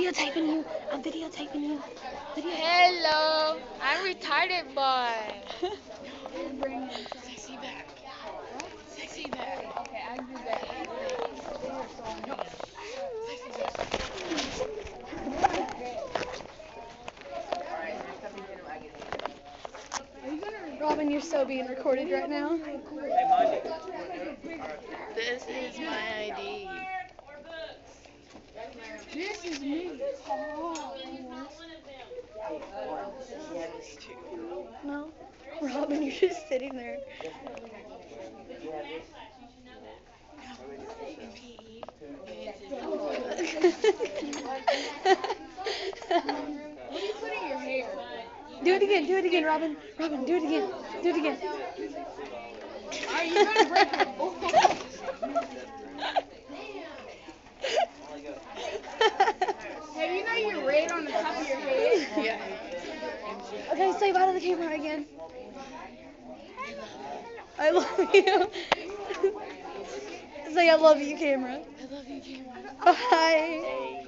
videotaping you. I'm videotaping you. Hello, I'm retarded boy. Sexy back. Sexy back. Okay, I do that. No. Sexy back. Robin, you're so being recorded right now. This is my ID. This is me. No, Robin, you're just sitting there. Do it again, Robin. Robin, do it again. Do it again. Are you gonna break your Have you know you're red on the top of your head? Yeah. Okay, say bye to the camera again. I love you. Say I love you, camera. I love you, camera. Bye.